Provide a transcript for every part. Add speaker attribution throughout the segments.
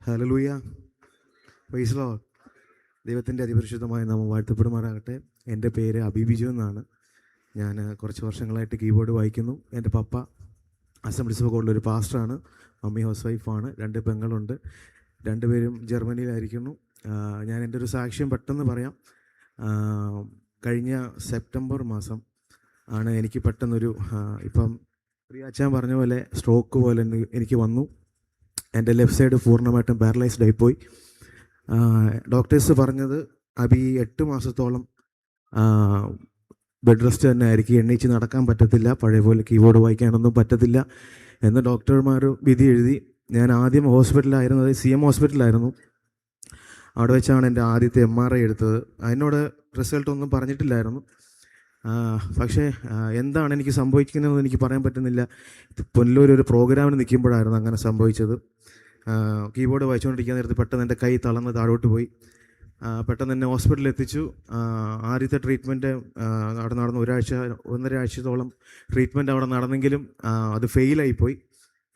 Speaker 1: Hallelujah, praise the Lord. ദൈവത്തിൻ്റെ അതിപരിശുദ്ധമായ നാമം വാഴ്ത്തപ്പെടുമാറാകട്ടെ. എൻ്റെ പേര് അബിബിജു എന്നാണ്. ഞാൻ കുറച്ച് വർഷങ്ങളായിട്ട് കീബോർഡ് വായിക്കുന്നു. എൻ്റെ പപ്പ അസംബ്ലീസ് ഓഫ് ഗോഡിലൊരു പാസ്റ്ററാണ്. മമ്മി ഹൗസ് വൈഫാണ്. 2 പെങ്ങളുണ്ട്. 2 പേരും ജർമ്മനിയിലായിരിക്കുന്നു. ഞാൻ എൻ്റെ ഒരു സാക്ഷ്യം പെട്ടെന്ന് പറയാം. കഴിഞ്ഞ സെപ്റ്റംബർ മാസം ആണ് എനിക്ക് പെട്ടെന്നൊരു ഇപ്പം പ്രിയാച്ചാൻ പറഞ്ഞ പോലെ സ്ട്രോക്ക് പോലെ എനിക്ക് വന്നു. എൻ്റെ ലെഫ്റ്റ് സൈഡ് പൂർണ്ണമായിട്ടും പാരലൈസ്ഡ് ആയിപ്പോയി. ഡോക്ടേഴ്സ് പറഞ്ഞത് അബി 8 മാസത്തോളം ബെഡ് റെസ്റ്റ് തന്നെ ആയിരിക്കും, എണ്ണീച്ച് നടക്കാൻ പറ്റത്തില്ല, പഴയ പോലെ കീബോർഡ് വായിക്കാനൊന്നും പറ്റത്തില്ല എന്ന് ഡോക്ടർമാർ വിധി എഴുതി. ഞാൻ ആദ്യം ഹോസ്പിറ്റലായിരുന്നത് CM ഹോസ്പിറ്റലായിരുന്നു. അവിടെ വെച്ചാണ് എൻ്റെ ആദ്യത്തെ MRI എടുത്തത്. അതിനോട് റിസൾട്ടൊന്നും പറഞ്ഞിട്ടില്ലായിരുന്നു. പക്ഷേ എന്താണ് എനിക്ക് സംഭവിക്കുന്നതെന്ന് എനിക്ക് പറയാൻ പറ്റുന്നില്ല. പുനലൂർ ഒരു പ്രോഗ്രാമിന് നിൽക്കുമ്പോഴായിരുന്നു അങ്ങനെ സംഭവിച്ചത്. കീബോർഡ് വായിച്ചുകൊണ്ടിരിക്കാൻ നേരത്ത് പെട്ടെന്ന് എൻ്റെ കൈ തളർന്ന് താഴോട്ട് പോയി. പെട്ടെന്ന് എന്നെ ഹോസ്പിറ്റലിൽ എത്തിച്ചു. ആദ്യത്തെ ട്രീറ്റ്മെൻറ്റ് അവിടെ നടന്നു. 1.5 ആഴ്ചത്തോളം ട്രീറ്റ്മെൻറ്റ് അവിടെ നടന്നെങ്കിലും അത് ഫെയിലായിപ്പോയി.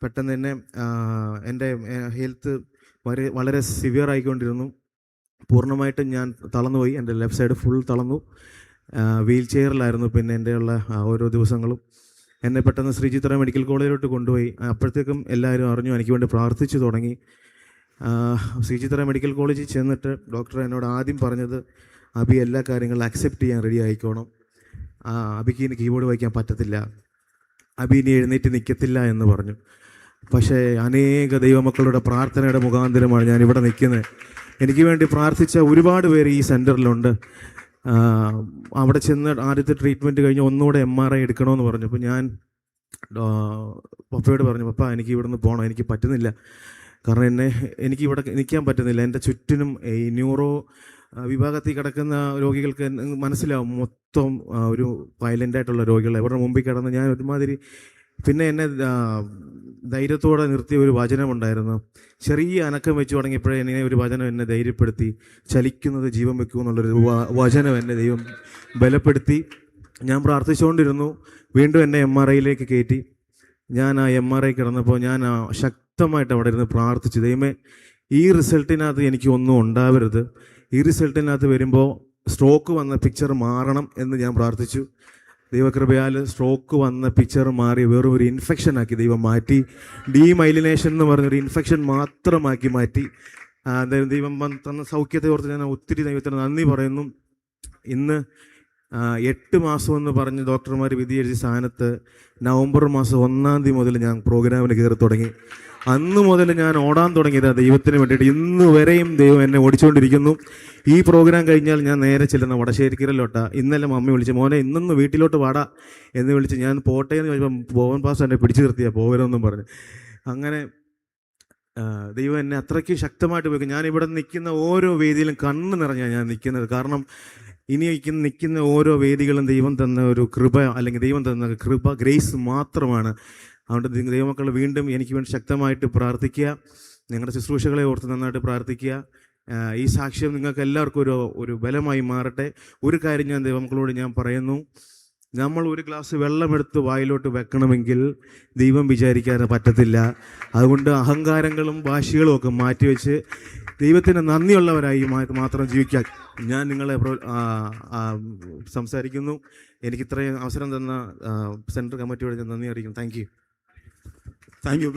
Speaker 1: പെട്ടെന്ന് തന്നെ എൻ്റെ ഹെൽത്ത് വളരെ സിവിയർ ആയിക്കൊണ്ടിരുന്നു. പൂർണ്ണമായിട്ടും ഞാൻ തളർന്നുപോയി. എൻ്റെ ലെഫ്റ്റ് സൈഡ് ഫുൾ തളർന്നു. വീൽ ചെയറിലായിരുന്നു പിന്നെ എൻ്റെ ഉള്ള ഓരോ ദിവസങ്ങളും. എന്നെ പെട്ടെന്ന് ശ്രീചിത്ര മെഡിക്കൽ കോളേജിലോട്ട് കൊണ്ടുപോയി. അപ്പോഴത്തേക്കും എല്ലാവരും അറിഞ്ഞു, എനിക്ക് വേണ്ടി പ്രാർത്ഥിച്ചു തുടങ്ങി. ശ്രീചിത്ര മെഡിക്കൽ കോളേജിൽ ചെന്നിട്ട് ഡോക്ടർ എന്നോട് ആദ്യം പറഞ്ഞത്, അബി എല്ലാ കാര്യങ്ങളും അക്സെപ്റ്റ് ചെയ്യാൻ റെഡി ആയിക്കോണം, അബിക്ക് ഇനി കീബോർഡ് വായിക്കാൻ പറ്റത്തില്ല, അബി ഇനി എഴുന്നേറ്റ് നിൽക്കത്തില്ല എന്ന് പറഞ്ഞു. പക്ഷേ അനേക ദൈവമക്കളുടെ പ്രാർത്ഥനയുടെ മുഖാന്തരമാണ് ഞാൻ ഇവിടെ നിൽക്കുന്നത്. എനിക്ക് വേണ്ടി പ്രാർത്ഥിച്ച ഒരുപാട് പേര് ഈ സെൻറ്ററിലുണ്ട്. അവിടെ ചെന്ന് ആദ്യത്തെ ട്രീറ്റ്മെൻറ്റ് കഴിഞ്ഞ് ഒന്നുകൂടെ MRI എടുക്കണമെന്ന് പറഞ്ഞു. അപ്പോൾ ഞാൻ പപ്പയോട് പറഞ്ഞു, പപ്പ എനിക്ക് ഇവിടുന്ന് പോകണം, എനിക്ക് പറ്റുന്നില്ല, കാരണം എനിക്ക് ഇവിടെ നിൽക്കാൻ പറ്റുന്നില്ല. എൻ്റെ ചുറ്റിനും ഈ ന്യൂറോ വിഭാഗത്തിൽ കിടക്കുന്ന രോഗികൾക്ക് മനസ്സിലാവും, മൊത്തം ഒരു വയലൻ്റായിട്ടുള്ള രോഗികൾ അവരുടെ മുമ്പിൽ കിടന്ന് ഞാൻ ഒരുമാതിരി. പിന്നെ എന്നെ ധൈര്യത്തോടെ നിർത്തിയ ഒരു വചനമുണ്ടായിരുന്നു. ചെറിയ അനക്കം വെച്ച് തുടങ്ങിയപ്പോഴേ എന്നെ ഒരു വചനം എന്നെ ധൈര്യപ്പെടുത്തി. ചലിക്കുന്നത് ജീവൻ വെക്കും എന്നുള്ളൊരു വചനം എന്നെ ദൈവം ബലപ്പെടുത്തി. ഞാൻ പ്രാർത്ഥിച്ചുകൊണ്ടിരുന്നു. വീണ്ടും എന്നെ MRIയിലേക്ക് കയറ്റി. ഞാൻ ആ MRI കിടന്നപ്പോൾ ഞാൻ ശക്തമായിട്ട് അവിടെ ഇരുന്ന് പ്രാർത്ഥിച്ചു, ദൈവമേ ഈ റിസൾട്ടിനകത്ത് എനിക്ക് ഒന്നും ഉണ്ടാവരുത്, ഈ റിസൾട്ടിനകത്ത് വരുമ്പോൾ സ്ട്രോക്ക് വന്ന പിക്ചർ മാറണം എന്ന് ഞാൻ പ്രാർത്ഥിച്ചു. ദൈവകൃപയാൽ സ്ട്രോക്ക് വന്ന പിക്ചർ മാറി വെറും ഒരു ഇൻഫെക്ഷനാക്കി ദൈവം മാറ്റി. ഡീമൈലിനേഷൻ എന്ന് പറഞ്ഞൊരു ഇൻഫെക്ഷൻ മാത്രമാക്കി മാറ്റി. ദൈവം തന്ന സൗഖ്യത്തെ ഓർത്ത് ഞാൻ ഒത്തിരി ദൈവത്തിന് നന്ദി പറയുന്നു. ഇന്ന് 8 മാസം എന്ന് പറഞ്ഞ് ഡോക്ടർമാർ വിധി എഴുതിയ സ്ഥാനത്ത് നവംബർ മാസം 1-ാം തീയതി മുതൽ ഞാൻ പ്രോഗ്രാമിന് കയറി തുടങ്ങി. അന്ന് മുതൽ ഞാൻ ഓടാൻ തുടങ്ങിയതാണ് ദൈവത്തിന് വേണ്ടിയിട്ട്. ഇന്ന് വരെയും ദൈവം എന്നെ ഓടിച്ചുകൊണ്ടിരിക്കുന്നു. ഈ പ്രോഗ്രാം കഴിഞ്ഞാൽ ഞാൻ നേരെ ചെല്ലുന്ന വടശ്ശേരിക്കരയിലോട്ടാ. ഇന്നലെ മമ്മി വിളിച്ച്, മോനെ ഇന്നൊന്ന് വീട്ടിലോട്ട് വാടാ എന്ന് വിളിച്ച്. ഞാൻ പോട്ടെ എന്ന് ചോദിച്ചപ്പോൾ പോവൻ പാസ് എന്നെ പിടിച്ചു നിർത്തിയാൽ പോകരുതെന്നും പറഞ്ഞ്. അങ്ങനെ ദൈവം എന്നെ അത്രയ്ക്ക് ശക്തമായിട്ട് പോയി. ഞാനിവിടെ നിൽക്കുന്ന ഓരോ വേദിയിലും കണ്ണ് നിറഞ്ഞാണ് ഞാൻ നിൽക്കുന്നത്. കാരണം ഇനി നിൽക്കുന്ന ഓരോ വേദികളും ദൈവം തന്ന ഒരു കൃപ, അല്ലെങ്കിൽ ദൈവം തന്ന കൃപ, ഗ്രേസ് മാത്രമാണ്. അതുകൊണ്ട് ദൈവമക്കൾ വീണ്ടും എനിക്ക് വേണ്ടി ശക്തമായിട്ട് പ്രാർത്ഥിക്കുക. നിങ്ങളുടെ ശുശ്രൂഷകളെ ഓർത്ത് നന്നായിട്ട് പ്രാർത്ഥിക്കുക. ഈ സാക്ഷ്യം നിങ്ങൾക്ക് എല്ലാവർക്കും ഒരു ബലമായി മാറട്ടെ. ഒരു കാര്യം ഞാൻ ദൈവമക്കളോട് ഞാൻ പറയുന്നു, നമ്മൾ ഒരു ഗ്ലാസ് വെള്ളമെടുത്ത് വായിലോട്ട് വെക്കണമെങ്കിൽ ദൈവം വിചാരിക്കാതെ പറ്റത്തില്ല. അതുകൊണ്ട് അഹങ്കാരങ്ങളും വാശികളും ഒക്കെ മാറ്റിവെച്ച് ദൈവത്തിന് നന്ദിയുള്ളവരായി മാത്രം ജീവിക്കാൻ ഞാൻ നിങ്ങളെ സംസാരിക്കുന്നു. എനിക്ക് ഇത്രയും അവസരം തന്ന സെൻട്രൽ കമ്മിറ്റിയോട് ഞാൻ നന്ദി അറിയിക്കുന്നു. Thank you.
Speaker 2: Thank you.